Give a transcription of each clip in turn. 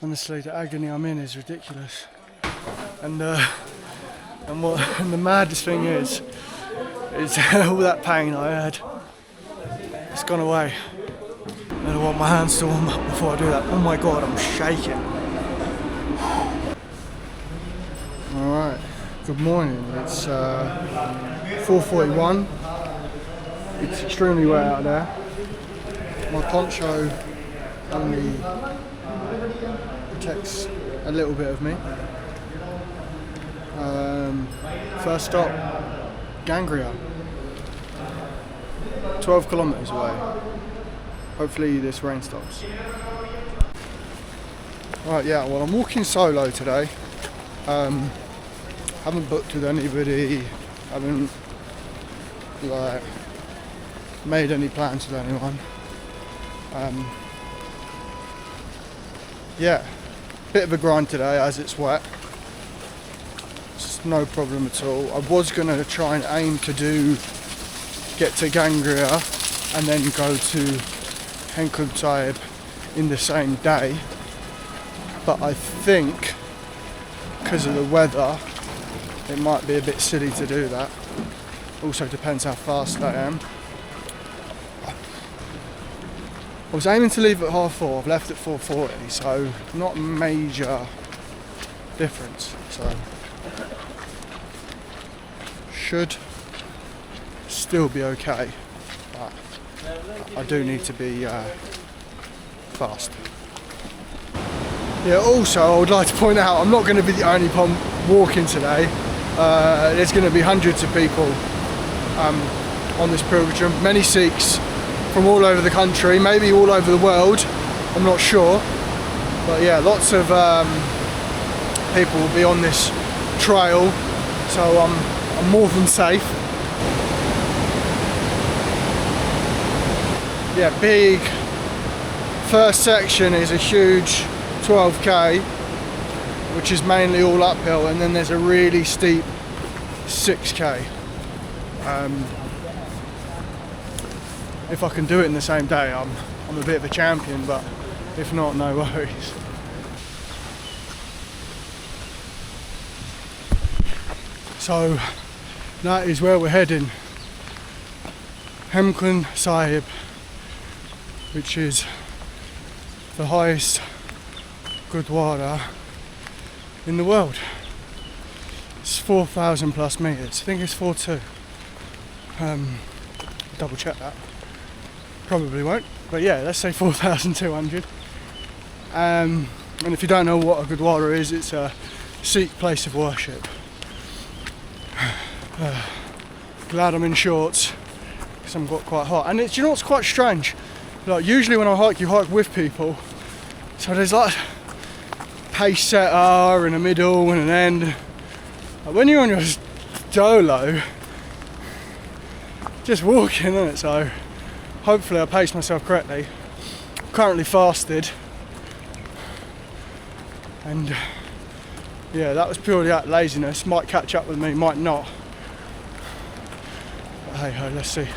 Honestly, the agony I'm in is ridiculous. And the maddest thing is all that pain I had, it's gone away. And I want my hands to warm up before I do that. Oh my god, I'm shaking. Alright, good morning. It's 4:41. It's extremely wet out there. My poncho only protects a little bit of me. First stop, Ghangaria. 12 kilometers away. Hopefully this rain stops. Right, yeah, well I'm walking solo today. Haven't booked with anybody, haven't made any plans with anyone. Yeah, bit of a grind today as it's wet. It's no problem at all. I was going to try and aim to get to Ghangaria and then go to Hemkund Sahib in the same day, but I think because of the weather it might be a bit silly to do that. Also depends how fast I am. I was aiming to leave at 4:30, I've left at 4:40, so not a major difference, so should still be okay, but I do need to be fast. Yeah, also I would like to point out I'm not going to be the only one walking today. There's going to be hundreds of people on this pilgrimage, many Sikhs from all over the country, maybe all over the world, I'm not sure, but yeah, lots of people will be on this trail, so I'm more than safe. Yeah, big first section is a huge 12k, which is mainly all uphill, and then there's a really steep 6k. If I can do it in the same day, I'm a bit of a champion, but if not, no worries. So that is where we're heading. Hemkund Sahib, which is the highest Gurudwara in the world. It's 4,000 plus meters. I think it's 4.2. Double check that. Probably won't, but yeah, let's say 4,200. And if you don't know what a Gurudwara is, it's a Sikh place of worship. Glad I'm in shorts because I'm got quite hot. And you know what's quite strange? Like usually when I hike, you hike with people. So there's like pace setter in the middle and an end. Like when you're on your solo, just walking, isn't it? So hopefully I pace myself correctly. I'm currently fasted, and yeah, that was purely out of laziness. Might catch up with me, might not. But hey ho, let's see.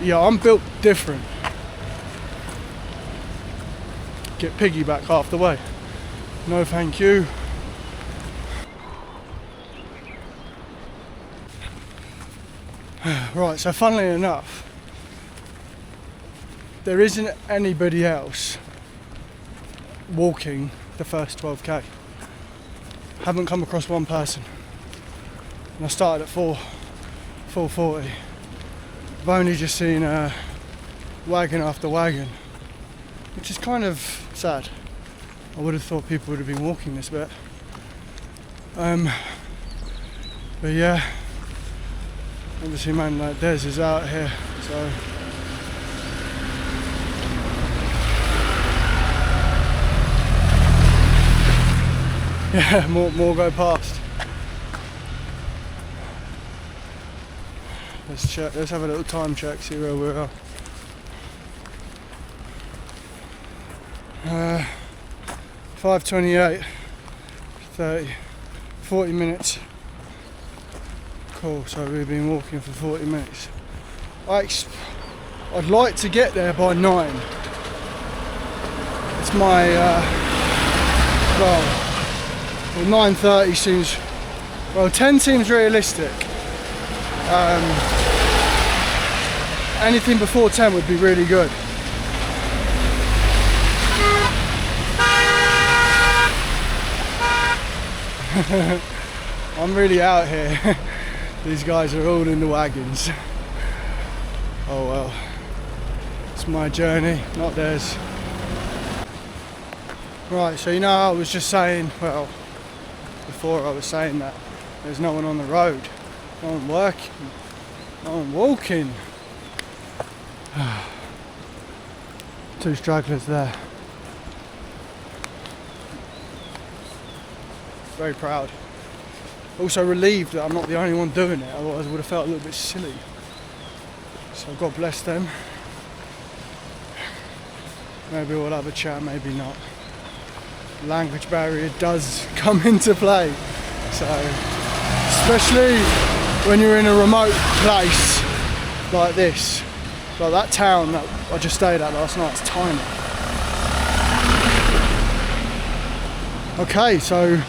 Yeah, I'm built different. Get piggyback half the way. No thank you. Right, so funnily enough, there isn't anybody else walking the first 12k. Haven't come across one person. And I started at 4:40. I've only just seen wagon after wagon, which is kind of sad. I would have thought people would have been walking this bit. But yeah, obviously man like Des is out here, so yeah, more go past. Let's check. Let's have a little time check. See where we are. 5:28, 30, 40 minutes. Cool. So we've been walking for 40 minutes. I'd like to get there by 9. It's my well, 9:30 seems, well, 10 seems realistic. Anything before 10 would be really good. I'm really out here. These guys are all in the wagons. Oh well, it's my journey, not theirs. Right, so you know I was just saying, well, before I was saying that there's no one on the road, no one working, no one walking. 2 stragglers there. Very proud. Also relieved that I'm not the only one doing it, otherwise I would have felt a little bit silly. So God bless them. Maybe we'll have a chat, maybe not. Language barrier does come into play. So, especially when you're in a remote place like this. Like that town that I just stayed at last night, it's tiny. Okay, so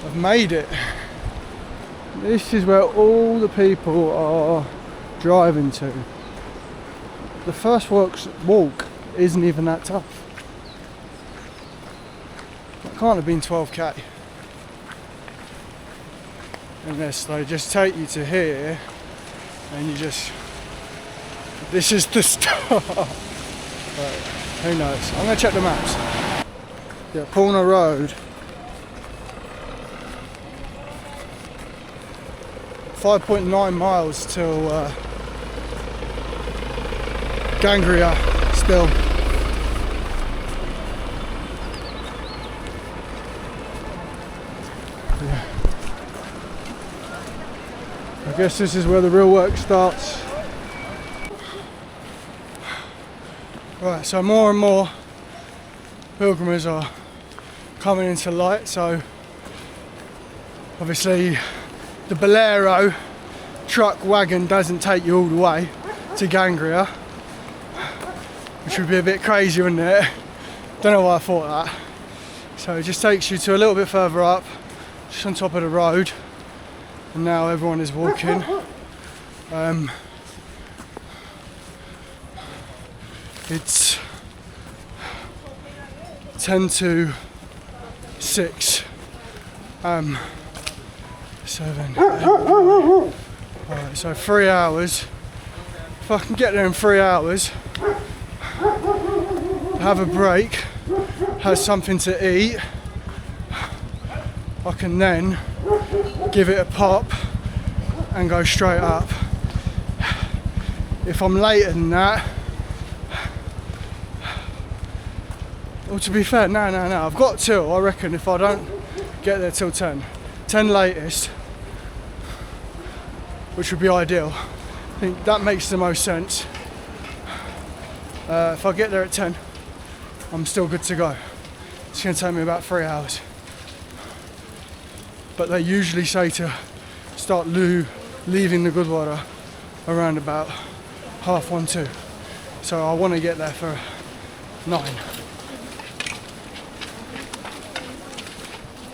I've made it. This is where all the people are driving to. The first walk isn't even that tough. It can't have been 12k. Unless they just take you to here and you just, this is the start. But who knows? I'm going to check the maps. Yeah, Pulna Road. 5.9 miles till Ghangaria still. Yeah. I guess this is where the real work starts. Right, so more and more pilgrims are coming into light, so obviously the Bolero truck wagon doesn't take you all the way to Ghangaria, which would be a bit crazy, wouldn't it? Don't know why I thought that. So it just takes you to a little bit further up, just on top of the road, and now everyone is walking. It's 10 to 6. 7, 8. Alright, so 3 hours. If I can get there in 3 hours, have a break, have something to eat, I can then give it a pop and go straight up. If I'm later than that, well, to be fair, no, I've got till, I reckon, if I don't get there till 10 latest, which would be ideal. I think that makes the most sense. If I get there at 10, I'm still good to go. It's going to take me about 3 hours. But they usually say to start leaving the Gurudwara around about 1:30, 2. So I want to get there for 9.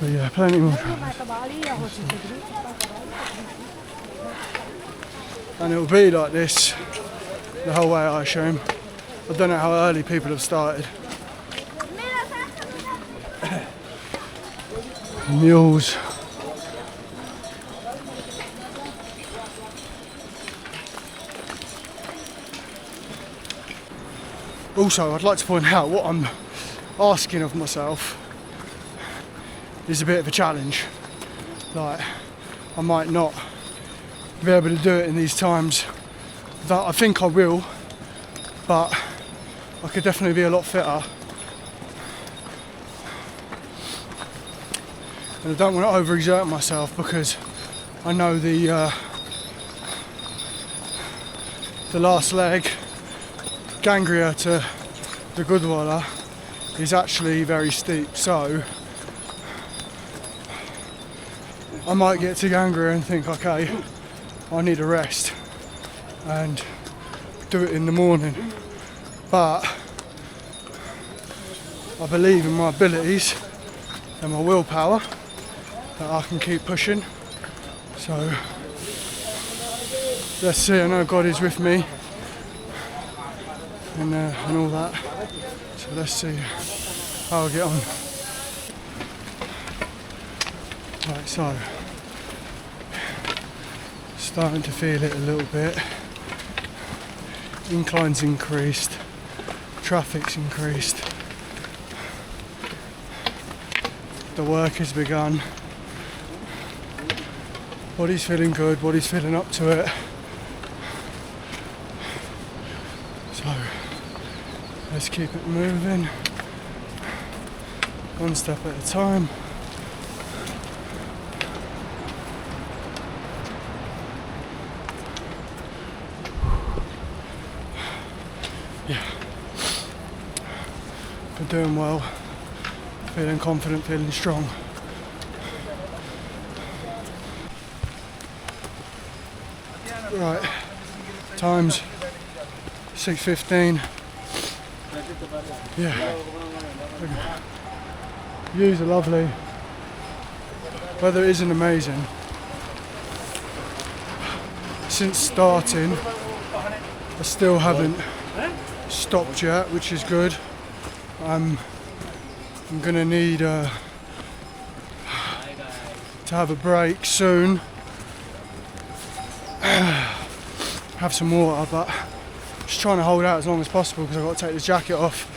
But yeah, plenty more travelers. And it will be like this the whole way, I assume. I don't know how early people have started. Mules. Also, I'd like to point out what I'm asking of myself is a bit of a challenge. Like, I might not be able to do it in these times that I think I will, but I could definitely be a lot fitter. And I don't want to overexert myself because I know the last leg, Ghangaria to the Gurudwara, is actually very steep, so I might get to Ghangaria and think, okay, I need a rest. and do it in the morning. But I believe in my abilities and my willpower that I can keep pushing. So let's see. I know God is with me and all that. So let's see how I get on. Right, so starting to feel it a little bit. Incline's increased, traffic's increased. The work has begun. Body's feeling good, body's feeling up to it. So let's keep it moving, one step at a time. Yeah, we're doing well, feeling confident, feeling strong. Right, time's 6:15. Yeah, views are lovely, weather isn't amazing. Since starting, I still haven't stopped yet, which is good. I'm gonna need to have a break soon. Have some water, but just trying to hold out as long as possible because I've got to take this jacket off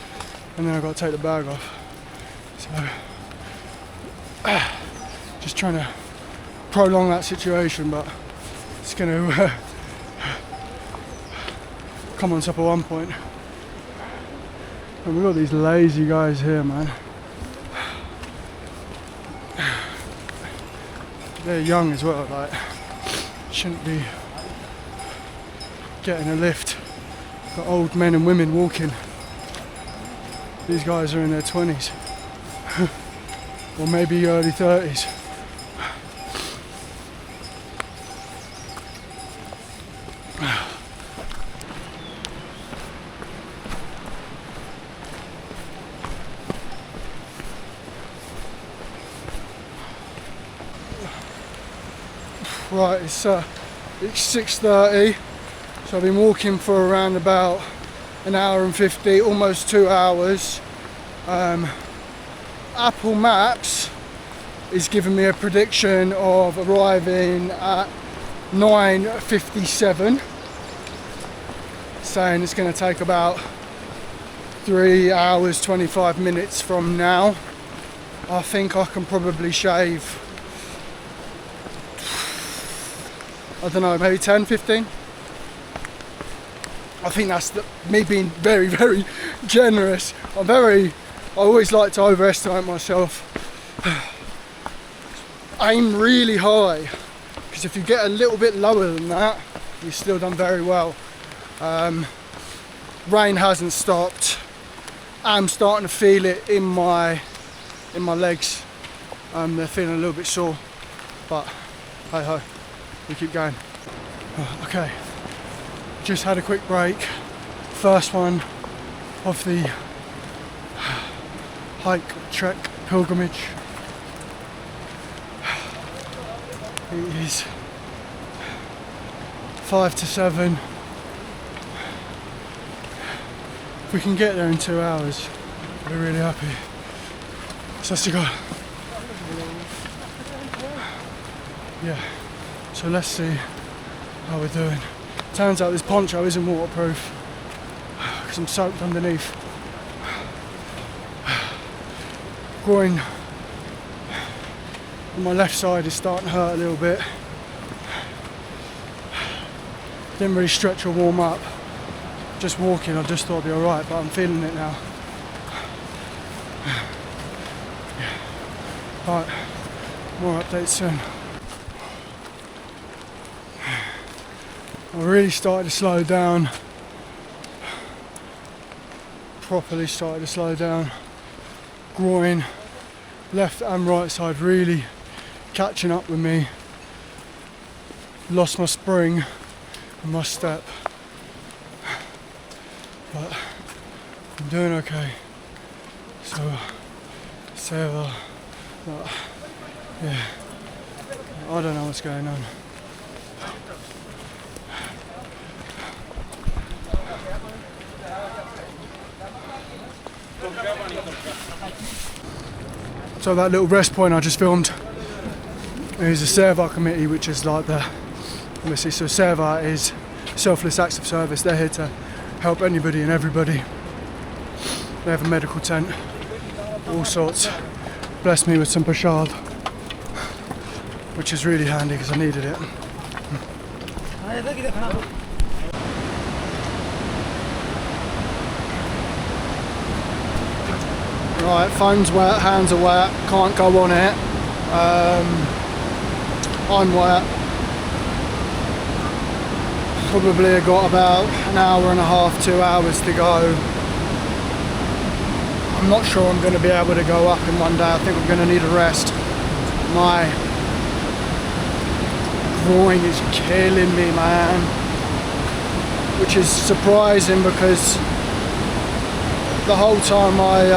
and then I've got to take the bag off. So just trying to prolong that situation, but it's going to come on top at one point. And we've got these lazy guys here, man. They're young as well, like shouldn't be getting a lift. Got old men and women walking. These guys are in their 20s or maybe early 30s. Right, it's 6:30, so I've been walking for around about an hour and 50, almost 2 hours. Apple Maps is giving me a prediction of arriving at 9:57, saying it's going to take about 3 hours 25 minutes from now. I think I can probably shave, I don't know, maybe 10, 15. I think that's me being very, very generous. I always like to overestimate myself. Aim really high, because if you get a little bit lower than that, you've still done very well. Rain hasn't stopped. I'm starting to feel it in my legs. They're feeling a little bit sore, but hey ho, we keep going. Okay, just had a quick break. First one of the hike, trek, pilgrimage. It is 5 to 7. If we can get there in 2 hours, I'll be really happy. So that's the goal. Yeah, so let's see how we're doing. Turns out this poncho isn't waterproof because I'm soaked underneath. Groin on my left side is starting to hurt a little bit. Didn't really stretch or warm up. Just walking, I just thought it'd be alright, but I'm feeling it now. Right, more updates soon. I really started to slow down. Properly started to slow down. Groin, left and right side really catching up with me. Lost my spring in my step, but I'm doing okay. So, Seva, yeah, I don't know what's going on. So that little rest point I just filmed is the Seva committee, which is like the, obviously, so Seva is selfless acts of service. They're here to help anybody and everybody. They have a medical tent, all sorts. Blessed me with some prasad, which is really handy because I needed it. Right, phone's wet, hands are wet, can't go on it. I'm wet. Probably got about an hour and a half, 2 hours to go. I'm not sure I'm going to be able to go up in one day. I think I'm going to need a rest. My groin is killing me, man. Which is surprising because the whole time I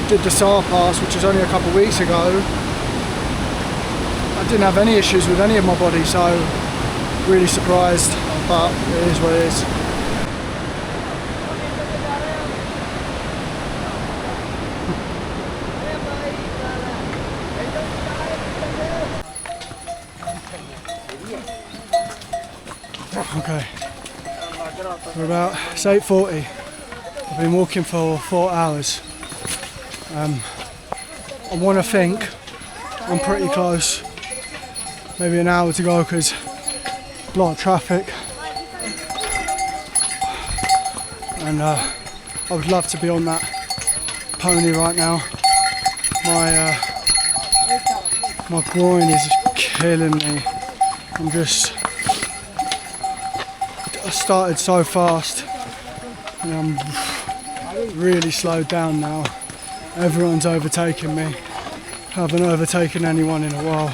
did the SAR pass, which was only a couple of weeks ago, I didn't have any issues with any of my body, so really surprised, but it is what it is. Okay, we're about, it's 8:40. I've been walking for 4 hours. I want to think I'm pretty close. Maybe an hour to go because a lot of traffic. And I would love to be on that pony right now. My groin is killing me. I started so fast and I'm really slowed down now. Everyone's overtaking me. I haven't overtaken anyone in a while.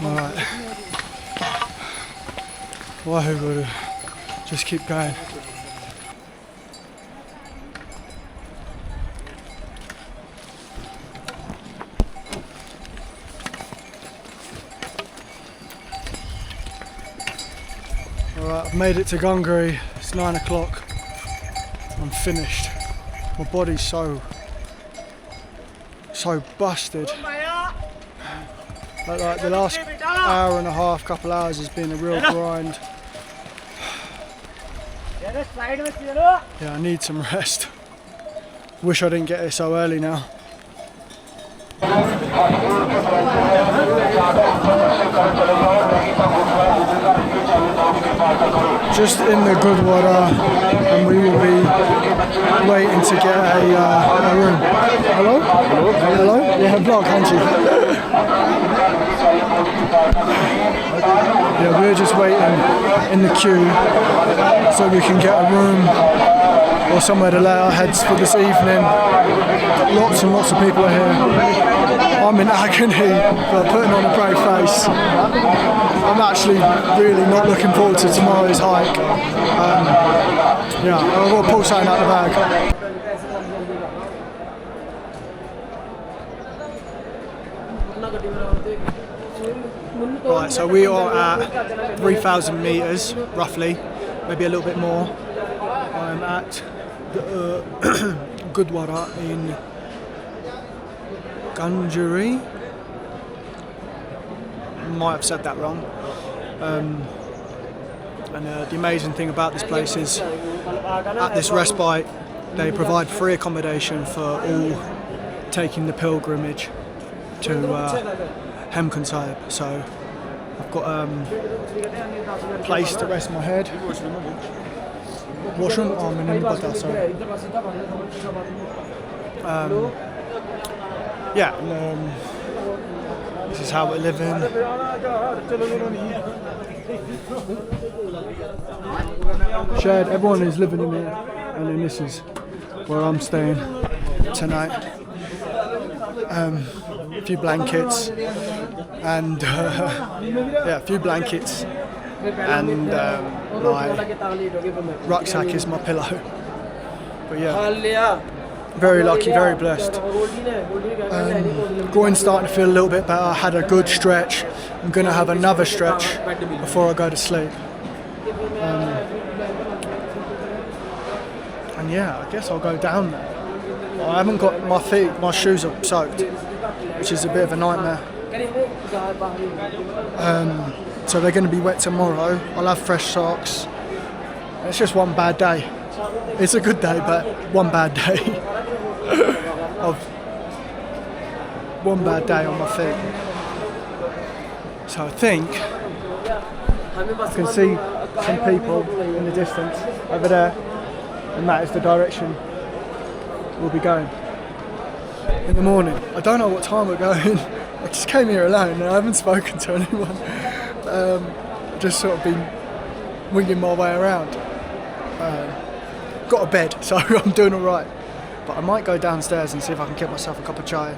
Alright. Waheguru. Just keep going. Alright, I've made it to Ghangaria. It's 9 o'clock. I'm finished. My body's so busted. Like the last hour and a half, couple hours has been a real grind. Yeah, I need some rest. Wish I didn't get here so early now. Just in the Gurudwara, and we will be waiting to get a room. Hello? Hello? Yeah, vlog, Hanji. Yeah, we're just waiting in the queue so we can get a room or somewhere to lay our heads for this evening. Lots and lots of people are here. I'm in agony, but putting on a brave face. I'm actually really not looking forward to tomorrow's hike. Yeah, I've got to pull something out of the bag. Right, so we are at 3,000 metres, roughly, maybe a little bit more. I'm at the Gurudwara in Ghangaria. Might have said that wrong. And the amazing thing about this place is, at this respite, they provide free accommodation for all taking the pilgrimage to Hemkund Sahib. So I've got a place to rest my head. Washroom? Oh, I'm in the sorry. This is how we're living. Shared, everyone is living in here, and then this is where I'm staying tonight. A few blankets, and yeah, a few blankets, and my rucksack is my pillow. But yeah, very lucky, very blessed. Groin's starting to feel a little bit better. I had a good stretch. I'm going to have another stretch before I go to sleep. And yeah, I guess I'll go down there. I haven't got my feet, my shoes are soaked, which is a bit of a nightmare. So they're going to be wet tomorrow. I'll have fresh socks. It's just one bad day. It's a good day, but one bad day. One bad day on my feet. So I think I can see some people in the distance over there, and that is the direction we'll be going in the morning. I don't know what time we're going. I just came here alone and I haven't spoken to anyone. Just sort of been winging my way around. Got a bed, so I'm doing alright. But I might go downstairs and see if I can get myself a cup of chai.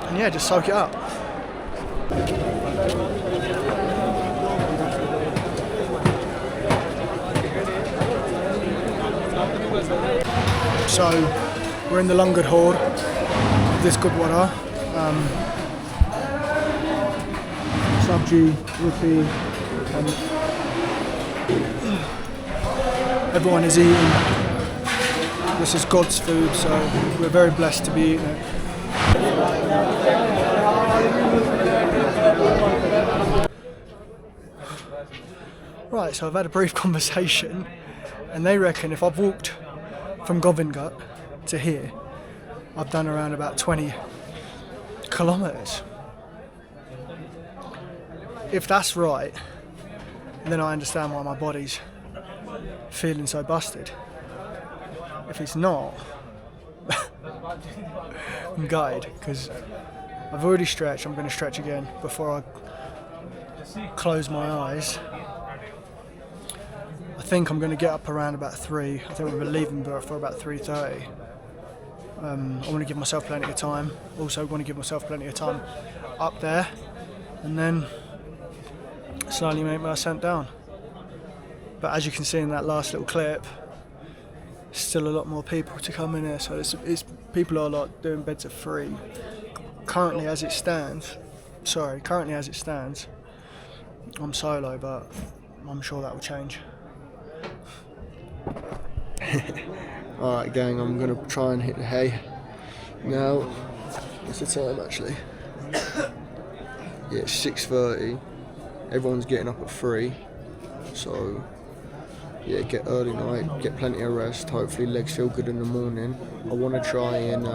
And yeah, just soak it up. So, we're in the Lungad Horde of this Gurudwara. Sabji, roti, and everyone is eating. This is God's food, so we're very blessed to be eating it. Right, so I've had a brief conversation, and they reckon if I've walked from Govindghat to here, I've done around about 20 kilometres. If that's right, then I understand why my body's feeling so busted. If it's not, I'm gutted, because I've already stretched. I'm going to stretch again before I close my eyes. I think I'm going to get up around about 3. I think we're leaving for about 3:30. I want to give myself plenty of time. Also want to give myself plenty of time up there, and then slowly make my ascent down. But as you can see in that last little clip, still a lot more people to come in here. So it's people are like doing beds at 3. Currently as it stands, I'm solo, but I'm sure that will change. Alright gang, I'm going to try and hit the hay. Now, what's the time actually? Yeah, it's 6:30. Everyone's getting up at 3. So, yeah, get early night, get plenty of rest. Hopefully legs feel good in the morning. I want to try and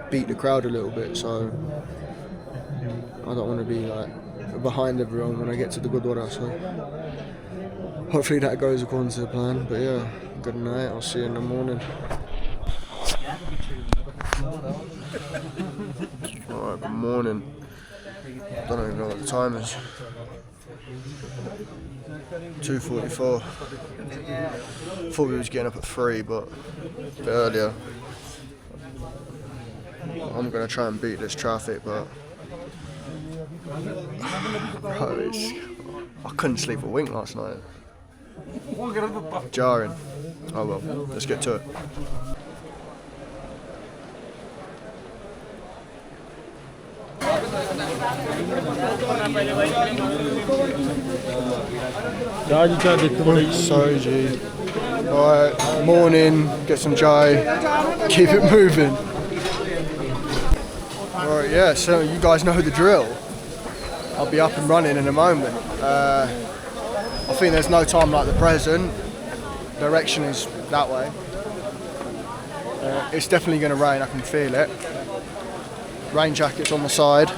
beat the crowd a little bit, so I don't want to be like behind everyone when I get to the Gurudwara. So hopefully that goes according to the plan. But yeah, good night. I'll see you in the morning. Alright, good morning. Don't even know what the time is. 2:44. Thought we was getting up at 3, but a bit earlier. I'm gonna try and beat this traffic, but bro, I couldn't sleep a wink last night. Jarring. Oh well, let's get to it. Soji. Alright, morning, get some chai, keep it moving. Alright, yeah, so you guys know the drill. I'll be up and running in a moment. I think there's no time like the present. Direction is that way. It's definitely going to rain, I can feel it. Rain jackets on the side.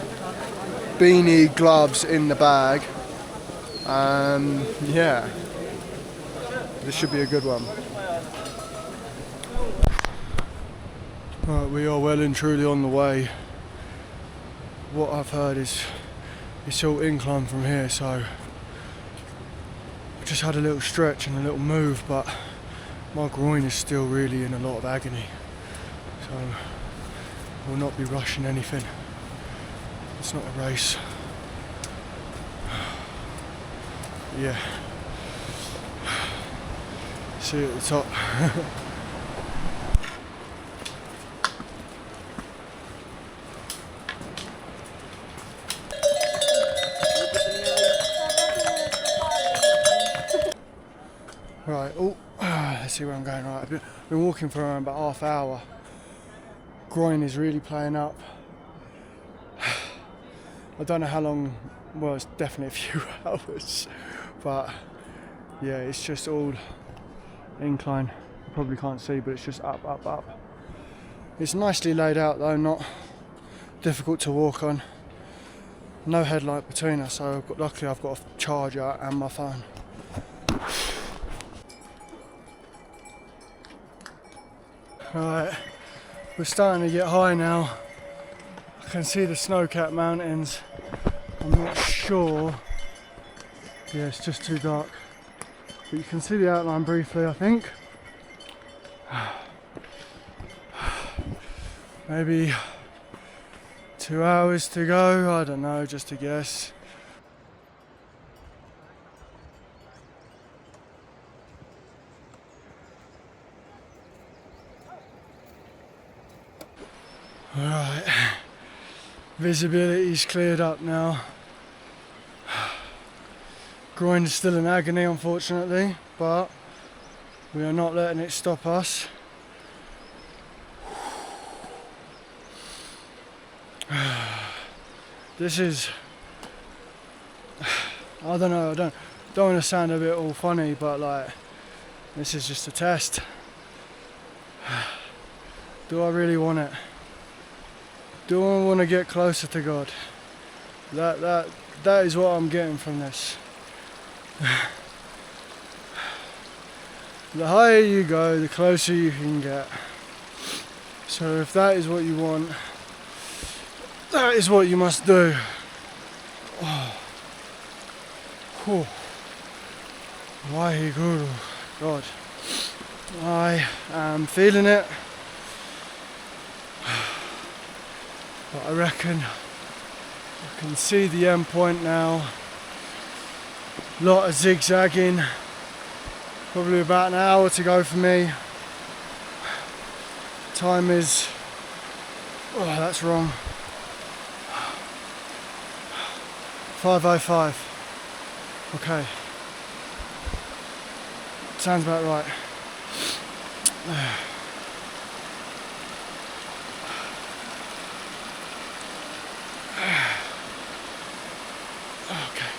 Beanie, gloves in the bag. Yeah, this should be a good one. Right, we are well and truly on the way. What I've heard is it's all incline from here, so I just had a little stretch and a little move, but my groin is still really in a lot of agony. So will not be rushing anything. It's not a race. Yeah. See you at the top. Right, let's see where I'm going. Right, I've been walking for around about half hour. Groin is really playing up. I don't know how long, well, it's definitely a few hours, but yeah, it's just all incline. You probably can't see, but it's just up, up, up. It's nicely laid out though, not difficult to walk on. No headlight between us, so luckily I've got a charger and my phone. Right, we're starting to get high now. I can see the snow-capped mountains. I'm not sure. Yeah, it's just too dark. But you can see the outline briefly, I think. Maybe 2 hours to go, I don't know, just a guess. Alright, visibility's cleared up now. Groin is still in agony, unfortunately, but we are not letting it stop us. This is, I don't know, I don't want to sound a bit all funny, but like, this is just a test. Do I really want it? Do I want to get closer to God? That is what I'm getting from this. The higher you go, the closer you can get. So if that is what you want, that is what you must do. Oh. Waheguru, God. I am feeling it. But I reckon I can see the end point now. Lot of zigzagging. Probably about an hour to go for me. Time is, oh, that's wrong. 5:05. Okay. Sounds about right. Okay.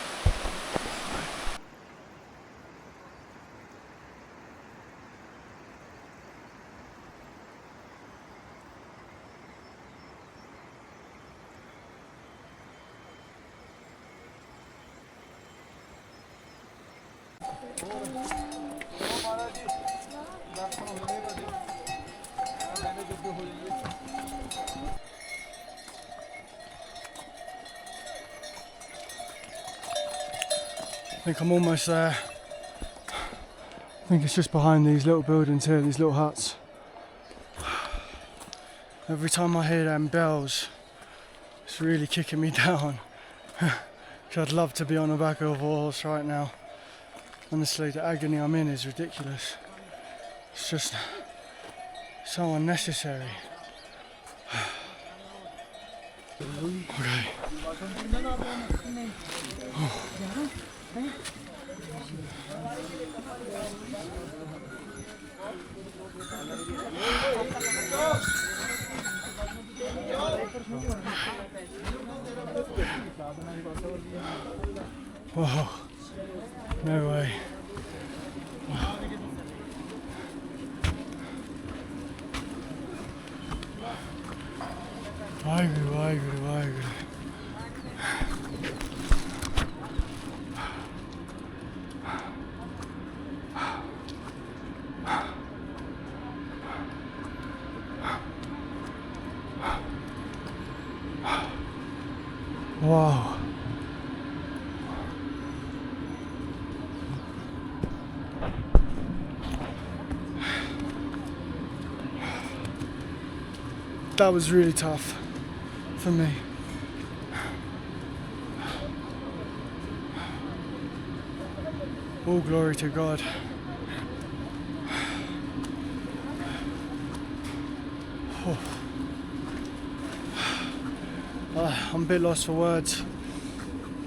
I think I'm almost there. I think it's just behind these little buildings here, these little huts. Every time I hear them bells, it's really kicking me down. I'd love to be on the back of a horse right now. Honestly, the agony I'm in is ridiculous. It's just so unnecessary. Okay. Whoa, no way. Waheguru. Wow. that was really tough for me. All glory to God. Oh. I'm a bit lost for words,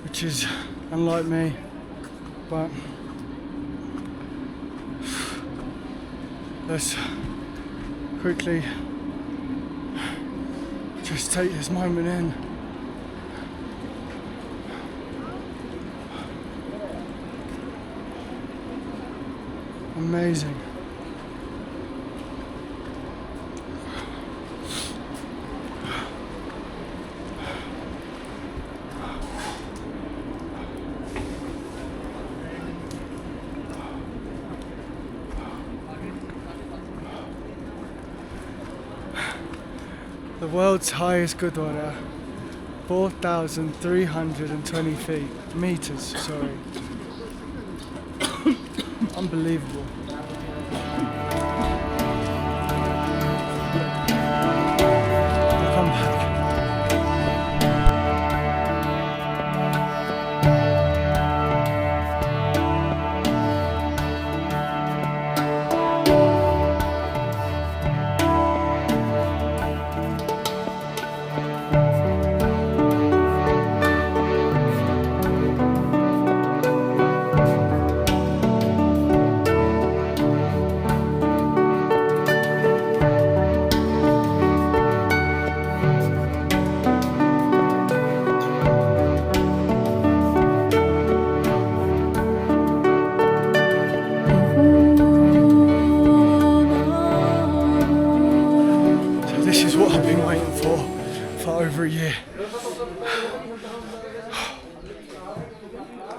which is unlike me, but let's quickly just take this moment in. Amazing. The world's highest Gurudwara, 4,320 meters, sorry. Unbelievable. I'll come back. Over a year.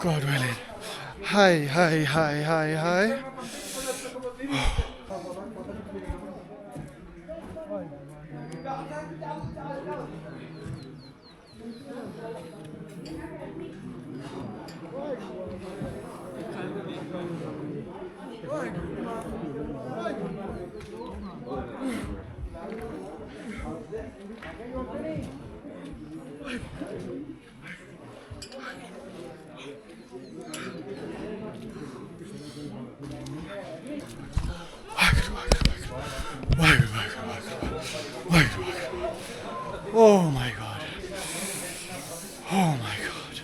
God willing. Hi. Oh my God. Oh my God.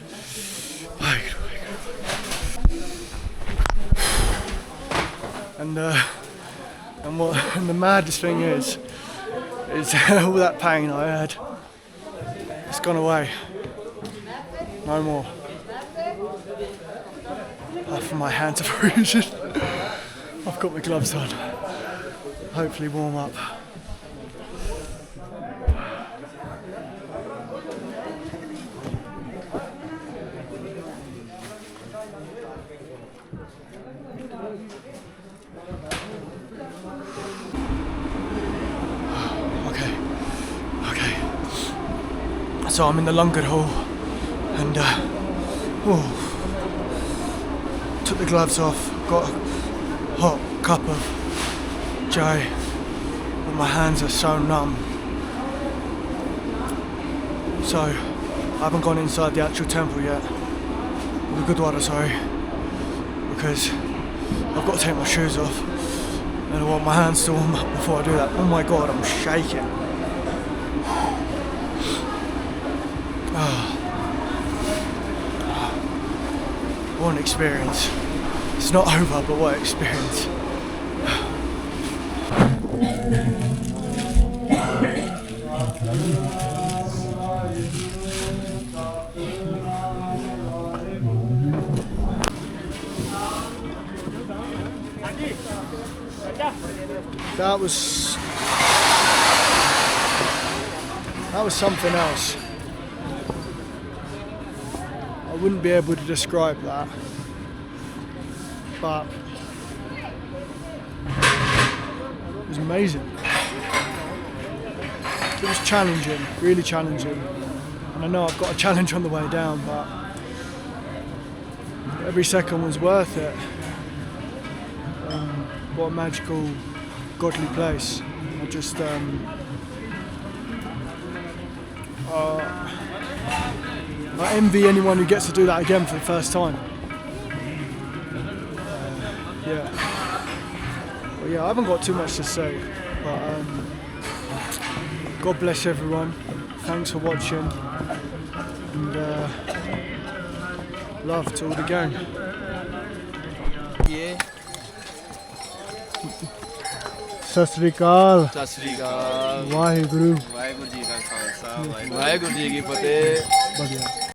And the maddest thing is all that pain I had, it's gone away. No more. Apart from my hands are freezing. I've got my gloves on. Hopefully warm up. So I'm in the Lungat hall and took the gloves off, got a hot cup of chai, but my hands are so numb. So I haven't gone inside the actual temple yet, the Gurudwara, sorry, because I've got to take my shoes off and I want my hands to warm up before I do that. Oh my God, I'm shaking. What an experience. It's not over, but what an experience. That was something else. I wouldn't be able to describe that, but it was amazing. It was challenging, really challenging, and I know I've got a challenge on the way down, but every second was worth it. What a magical, godly place. I just I envy anyone who gets to do that again for the first time. Yeah. Well, yeah, I haven't got too much to say, but God bless everyone. Thanks for watching, and love to all the gang. Yeah. Sat Sri Akal Sat Sri ਅਕਾਲ ਵਾਹਿਗੁਰੂ ਵਾਹਿਗੁਰੂ ਜੀ ਕਾ ਖਾਲਸਾ ਵਾਹਿਗੁਰੂ ਜੀ ਕੀ ਫਤਿਹ ਵਧੀਆ